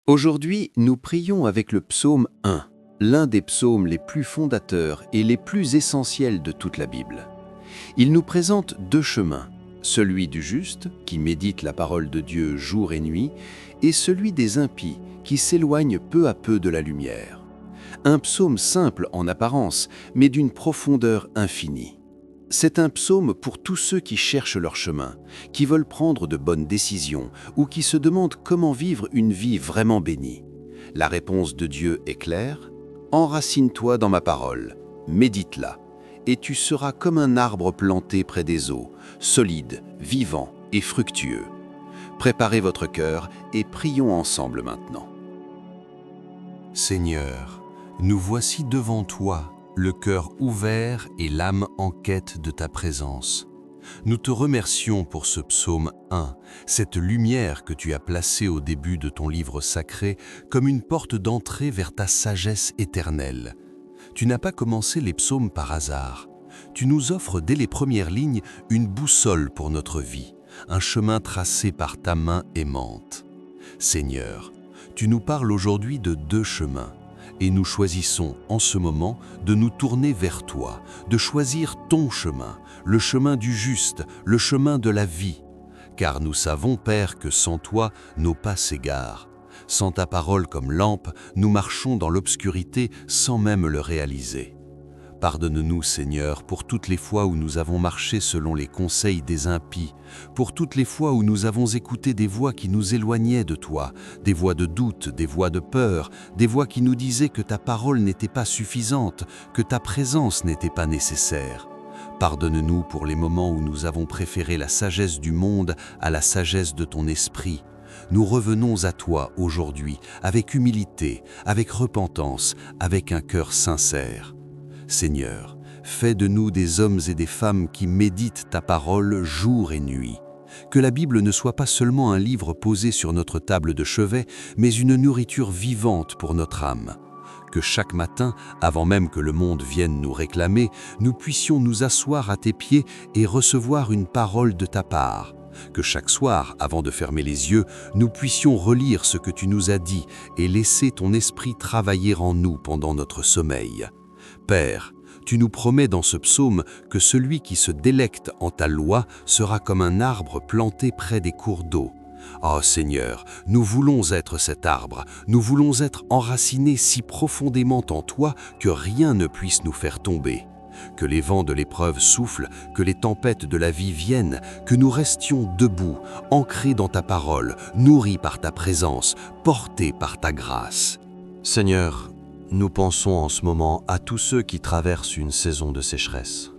Aujourd'hui, nous prions avec le psaume 1, l'un des psaumes les plus fondateurs et les plus essentiels de toute la Bible. Il nous présente deux chemins, celui du juste, qui médite la parole de Dieu jour et nuit, et celui des impies, qui s'éloigne peu à peu de la lumière. Un psaume simple en apparence, mais d'une profondeur infinie. C'est un psaume pour tous ceux qui cherchent leur chemin, qui veulent prendre de bonnes décisions ou qui se demandent comment vivre une vie vraiment bénie. La réponse de Dieu est claire: enracine-toi dans ma parole, médite-la, et tu seras comme un arbre planté près des eaux, solide, vivant et fructueux. Préparez votre cœur et prions ensemble maintenant. Seigneur, nous voici devant toi, le cœur ouvert et l'âme en quête de ta présence. Nous te remercions pour ce psaume 1, cette lumière que tu as placée au début de ton livre sacré comme une porte d'entrée vers ta sagesse éternelle. Tu n'as pas commencé les psaumes par hasard. Tu nous offres dès les premières lignes une boussole pour notre vie, un chemin tracé par ta main aimante. Seigneur, tu nous parles aujourd'hui de deux chemins. Et nous choisissons en ce moment de nous tourner vers toi, de choisir ton chemin, le chemin du juste, le chemin de la vie. Car nous savons, Père, que sans toi, nos pas s'égarent. Sans ta parole comme lampe, nous marchons dans l'obscurité sans même le réaliser. Pardonne-nous, Seigneur, pour toutes les fois où nous avons marché selon les conseils des impies, pour toutes les fois où nous avons écouté des voix qui nous éloignaient de toi, des voix de doute, des voix de peur, des voix qui nous disaient que ta parole n'était pas suffisante, que ta présence n'était pas nécessaire. Pardonne-nous pour les moments où nous avons préféré la sagesse du monde à la sagesse de ton esprit. Nous revenons à toi aujourd'hui, avec humilité, avec repentance, avec un cœur sincère. Seigneur, fais de nous des hommes et des femmes qui méditent ta parole jour et nuit. Que la Bible ne soit pas seulement un livre posé sur notre table de chevet, mais une nourriture vivante pour notre âme. Que chaque matin, avant même que le monde vienne nous réclamer, nous puissions nous asseoir à tes pieds et recevoir une parole de ta part. Que chaque soir, avant de fermer les yeux, nous puissions relire ce que tu nous as dit et laisser ton esprit travailler en nous pendant notre sommeil. Père, tu nous promets dans ce psaume que celui qui se délecte en ta loi sera comme un arbre planté près des cours d'eau. Oh Seigneur, nous voulons être cet arbre, nous voulons être enracinés si profondément en toi que rien ne puisse nous faire tomber. Que les vents de l'épreuve soufflent, que les tempêtes de la vie viennent, que nous restions debout, ancrés dans ta parole, nourris par ta présence, portés par ta grâce. Seigneur, nous pensons en ce moment à tous ceux qui traversent une saison de sécheresse,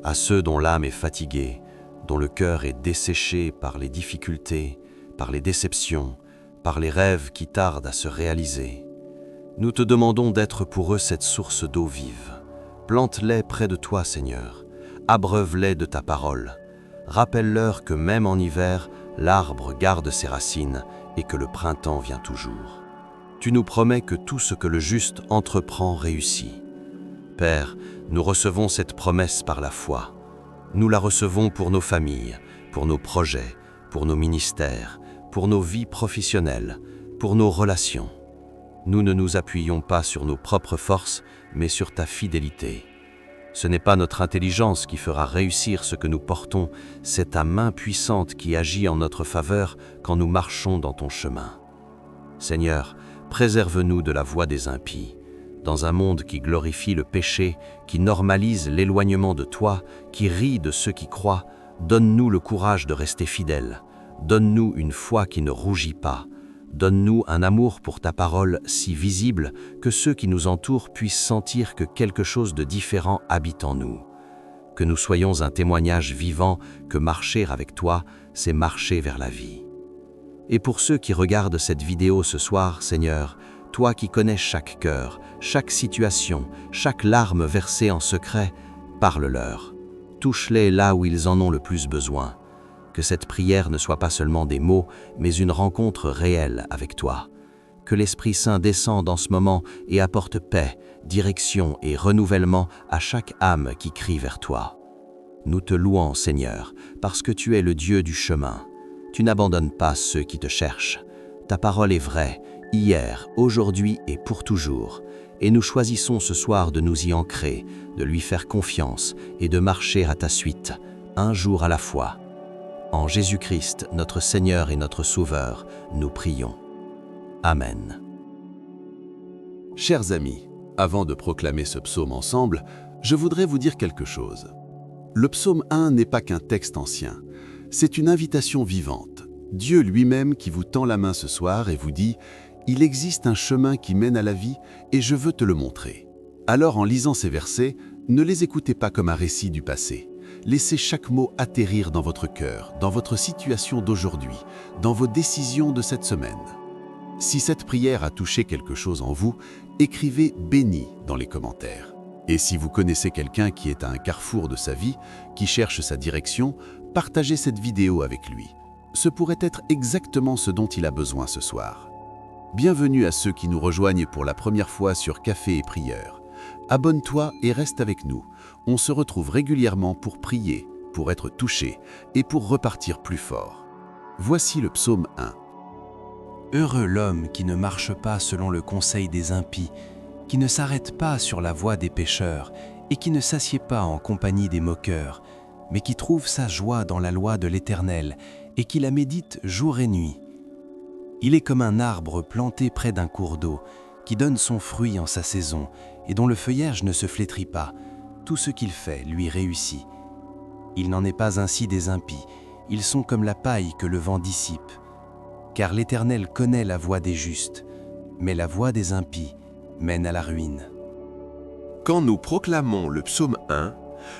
à ceux dont l'âme est fatiguée, dont le cœur est desséché par les difficultés, par les déceptions, par les rêves qui tardent à se réaliser. Nous te demandons d'être pour eux cette source d'eau vive. Plante-les près de toi, Seigneur. Abreuve-les de ta parole. Rappelle-leur que même en hiver, l'arbre garde ses racines et que le printemps vient toujours. Tu nous promets que tout ce que le juste entreprend réussit. Père, nous recevons cette promesse par la foi. Nous la recevons pour nos familles, pour nos projets, pour nos ministères, pour nos vies professionnelles, pour nos relations. Nous ne nous appuyons pas sur nos propres forces, mais sur ta fidélité. Ce n'est pas notre intelligence qui fera réussir ce que nous portons, c'est ta main puissante qui agit en notre faveur quand nous marchons dans ton chemin. Seigneur, préserve-nous de la voie des impies. Dans un monde qui glorifie le péché, qui normalise l'éloignement de toi, qui rit de ceux qui croient, donne-nous le courage de rester fidèles. Donne-nous une foi qui ne rougit pas. Donne-nous un amour pour ta parole si visible que ceux qui nous entourent puissent sentir que quelque chose de différent habite en nous. Que nous soyons un témoignage vivant que marcher avec toi, c'est marcher vers la vie. Et pour ceux qui regardent cette vidéo ce soir, Seigneur, toi qui connais chaque cœur, chaque situation, chaque larme versée en secret, parle-leur. Touche-les là où ils en ont le plus besoin. Que cette prière ne soit pas seulement des mots, mais une rencontre réelle avec toi. Que l'Esprit Saint descende en ce moment et apporte paix, direction et renouvellement à chaque âme qui crie vers toi. Nous te louons, Seigneur, parce que tu es le Dieu du chemin. Tu n'abandonnes pas ceux qui te cherchent. Ta parole est vraie, hier, aujourd'hui et pour toujours. Et nous choisissons ce soir de nous y ancrer, de lui faire confiance et de marcher à ta suite, un jour à la fois. En Jésus-Christ, notre Seigneur et notre Sauveur, nous prions. Amen. Chers amis, avant de proclamer ce psaume ensemble, je voudrais vous dire quelque chose. Le psaume 1 n'est pas qu'un texte ancien, c'est une invitation vivante. Dieu lui-même qui vous tend la main ce soir et vous dit « Il existe un chemin qui mène à la vie et je veux te le montrer ». Alors en lisant ces versets, ne les écoutez pas comme un récit du passé. Laissez chaque mot atterrir dans votre cœur, dans votre situation d'aujourd'hui, dans vos décisions de cette semaine. Si cette prière a touché quelque chose en vous, écrivez « béni » dans les commentaires. Et si vous connaissez quelqu'un qui est à un carrefour de sa vie, qui cherche sa direction, partagez cette vidéo avec lui. Ce pourrait être exactement ce dont il a besoin ce soir. Bienvenue à ceux qui nous rejoignent pour la première fois sur Café et Prieur. Abonne-toi et reste avec nous. On se retrouve régulièrement pour prier, pour être touché et pour repartir plus fort. Voici le psaume 1. Heureux l'homme qui ne marche pas selon le conseil des impies, qui ne s'arrête pas sur la voie des pécheurs et qui ne s'assied pas en compagnie des moqueurs, mais qui trouve sa joie dans la loi de l'Éternel et qui la médite jour et nuit. Il est comme un arbre planté près d'un cours d'eau, qui donne son fruit en sa saison et dont le feuillage ne se flétrit pas. Tout ce qu'il fait lui réussit. Il n'en est pas ainsi des impies, ils sont comme la paille que le vent dissipe. Car l'Éternel connaît la voie des justes, mais la voie des impies mène à la ruine. Quand nous proclamons le psaume 1,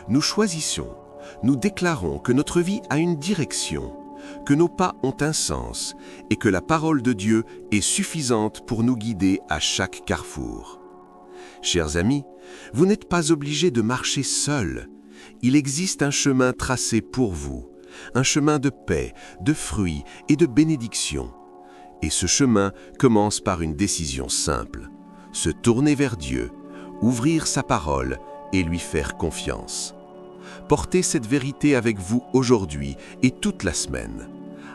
nous choisissons, nous déclarons que notre vie a une direction, que nos pas ont un sens et que la parole de Dieu est suffisante pour nous guider à chaque carrefour. Chers amis, vous n'êtes pas obligés de marcher seuls. Il existe un chemin tracé pour vous, un chemin de paix, de fruits et de bénédiction. Et ce chemin commence par une décision simple, se tourner vers Dieu, ouvrir sa parole et lui faire confiance. Portez cette vérité avec vous aujourd'hui et toute la semaine.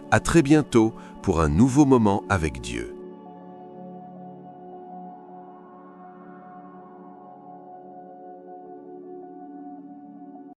À très bientôt pour un nouveau moment avec Dieu.